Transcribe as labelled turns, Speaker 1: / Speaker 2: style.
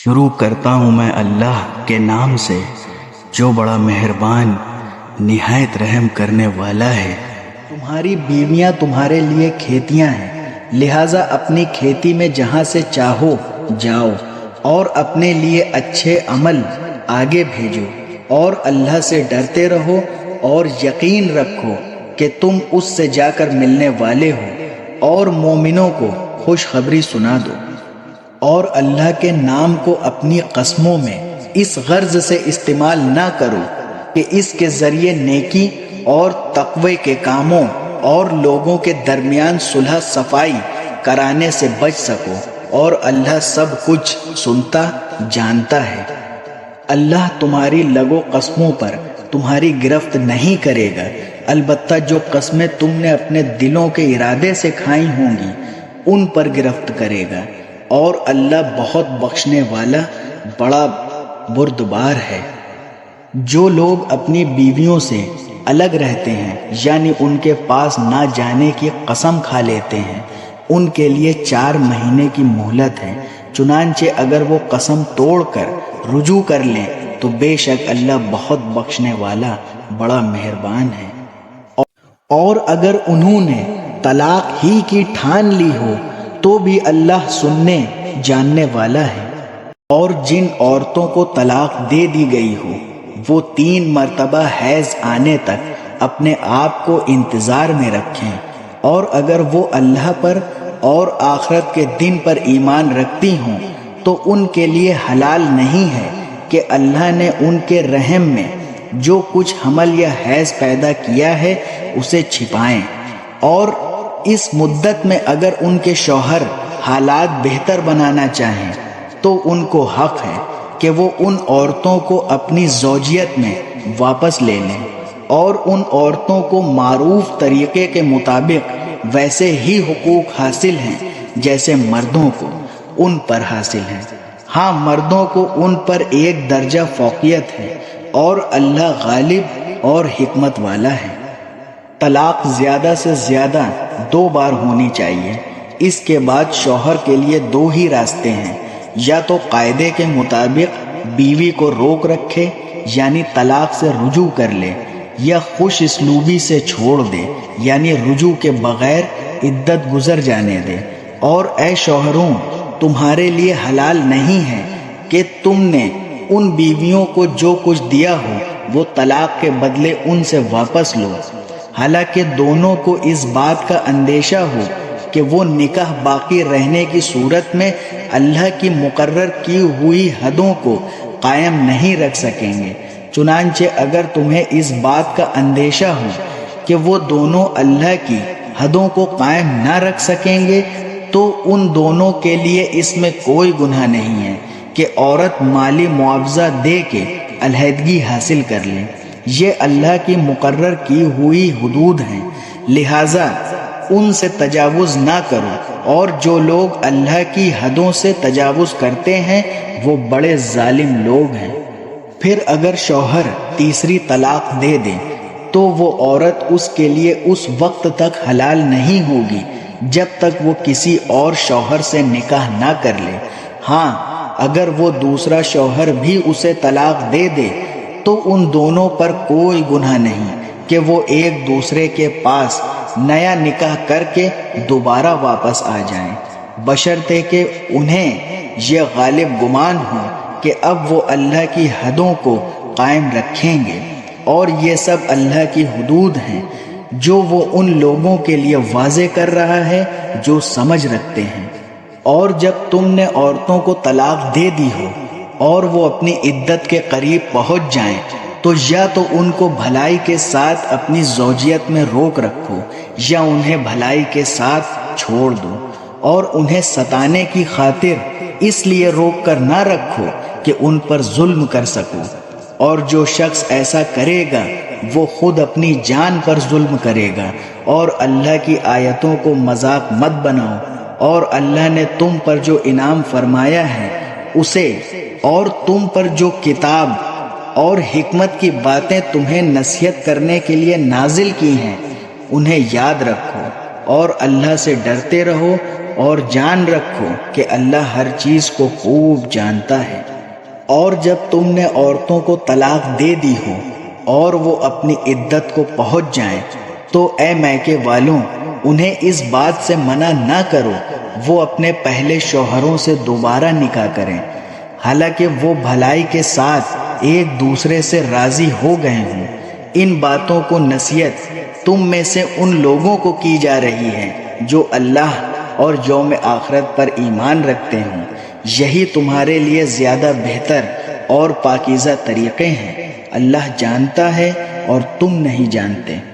Speaker 1: شروع کرتا ہوں میں اللہ کے نام سے جو بڑا مہربان نہایت رحم کرنے والا ہے۔
Speaker 2: تمہاری بیویاں تمہارے لیے کھیتیاں ہیں، لہٰذا اپنی کھیتی میں جہاں سے چاہو جاؤ اور اپنے لیے اچھے عمل آگے بھیجو، اور اللہ سے ڈرتے رہو اور یقین رکھو کہ تم اس سے جا کر ملنے والے ہو، اور مومنوں کو خوشخبری سنا دو۔ اور اللہ کے نام کو اپنی قسموں میں اس غرض سے استعمال نہ کرو کہ اس کے ذریعے نیکی اور تقوی کے کاموں اور لوگوں کے درمیان صلح صفائی کرانے سے بچ سکو، اور اللہ سب کچھ سنتا جانتا ہے۔ اللہ تمہاری لگو قسموں پر تمہاری گرفت نہیں کرے گا، البتہ جو قسمیں تم نے اپنے دلوں کے ارادے سے کھائی ہوں گی ان پر گرفت کرے گا، اور اللہ بہت بخشنے والا بڑا بردبار ہے۔ جو لوگ اپنی بیویوں سے الگ رہتے ہیں یعنی ان کے پاس نہ جانے کی قسم کھا لیتے ہیں، ان کے لیے 4 مہینے کی مہلت ہے، چنانچہ اگر وہ قسم توڑ کر رجوع کر لیں تو بے شک اللہ بہت بخشنے والا بڑا مہربان ہے۔ اور اگر انہوں نے طلاق ہی کی ٹھان لی ہو تو بھی اللہ سننے جاننے والا ہے۔ اور جن عورتوں کو طلاق دے دی گئی ہو وہ 3 مرتبہ حیض آنے تک اپنے آپ کو انتظار میں رکھیں، اور اگر وہ اللہ پر اور آخرت کے دن پر ایمان رکھتی ہوں تو ان کے لیے حلال نہیں ہے کہ اللہ نے ان کے رحم میں جو کچھ حمل یا حیض پیدا کیا ہے اسے چھپائیں، اور اس مدت میں اگر ان کے شوہر حالات بہتر بنانا چاہیں تو ان کو حق ہے کہ وہ ان عورتوں کو اپنی زوجیت میں واپس لے لیں، اور ان عورتوں کو معروف طریقے کے مطابق ویسے ہی حقوق حاصل ہیں جیسے مردوں کو ان پر حاصل ہیں۔ ہاں، مردوں کو ان پر 1 درجہ فوقیت ہے، اور اللہ غالب اور حکمت والا ہے۔ طلاق زیادہ سے زیادہ 2 بار ہونی چاہیے۔ اس کے بعد شوہر کے لیے 2 ہی راستے ہیں، یا تو قاعدے کے مطابق بیوی کو روک رکھے یعنی طلاق سے رجوع کر لے، یا خوش اسلوبی سے چھوڑ دے یعنی رجوع کے بغیر عدت گزر جانے دے۔ اور اے شوہروں، تمہارے لیے حلال نہیں ہے کہ تم نے ان بیویوں کو جو کچھ دیا ہو وہ طلاق کے بدلے ان سے واپس لو، حالانکہ دونوں کو اس بات کا اندیشہ ہو کہ وہ نکاح باقی رہنے کی صورت میں اللہ کی مقرر کی ہوئی حدوں کو قائم نہیں رکھ سکیں گے۔ چنانچہ اگر تمہیں اس بات کا اندیشہ ہو کہ وہ دونوں اللہ کی حدوں کو قائم نہ رکھ سکیں گے تو ان دونوں کے لیے اس میں کوئی گناہ نہیں ہے کہ عورت مالی معاوضہ دے کے علیحدگی حاصل کر لے۔ یہ اللہ کی مقرر کی ہوئی حدود ہیں، لہٰذا ان سے تجاوز نہ کرو، اور جو لوگ اللہ کی حدوں سے تجاوز کرتے ہیں وہ بڑے ظالم لوگ ہیں۔ پھر اگر شوہر تیسری طلاق دے دے تو وہ عورت اس کے لیے اس وقت تک حلال نہیں ہوگی جب تک وہ کسی اور شوہر سے نکاح نہ کر لے۔ ہاں، اگر وہ دوسرا شوہر بھی اسے طلاق دے دے تو ان دونوں پر کوئی گناہ نہیں کہ وہ ایک دوسرے کے پاس نیا نکاح کر کے دوبارہ واپس آ جائیں، بشرطے کہ انہیں یہ غالب گمان ہو کہ اب وہ اللہ کی حدوں کو قائم رکھیں گے، اور یہ سب اللہ کی حدود ہیں جو وہ ان لوگوں کے لیے واضح کر رہا ہے جو سمجھ رکھتے ہیں۔ اور جب تم نے عورتوں کو طلاق دے دی ہو اور وہ اپنی عدت کے قریب پہنچ جائیں تو یا تو ان کو بھلائی کے ساتھ اپنی زوجیت میں روک رکھو یا انہیں بھلائی کے ساتھ چھوڑ دو، اور انہیں ستانے کی خاطر اس لیے روک کر نہ رکھو کہ ان پر ظلم کر سکو، اور جو شخص ایسا کرے گا وہ خود اپنی جان پر ظلم کرے گا۔ اور اللہ کی آیتوں کو مذاق مت بناؤ، اور اللہ نے تم پر جو انعام فرمایا ہے اسے، اور تم پر جو کتاب اور حکمت کی باتیں تمہیں نصیحت کرنے کے لیے نازل کی ہیں انہیں یاد رکھو، اور اللہ سے ڈرتے رہو اور جان رکھو کہ اللہ ہر چیز کو خوب جانتا ہے۔ اور جب تم نے عورتوں کو طلاق دے دی ہو اور وہ اپنی عدت کو پہنچ جائیں تو اے میکے والوں انہیں اس بات سے منع نہ کرو وہ اپنے پہلے شوہروں سے دوبارہ نکاح کریں، حالانکہ وہ بھلائی کے ساتھ ایک دوسرے سے راضی ہو گئے ہوں۔ ان باتوں کو نصیحت تم میں سے ان لوگوں کو کی جا رہی ہے جو اللہ اور یوم آخرت پر ایمان رکھتے ہوں۔ یہی تمہارے لیے زیادہ بہتر اور پاکیزہ طریقے ہیں۔ اللہ جانتا ہے اور تم نہیں جانتے۔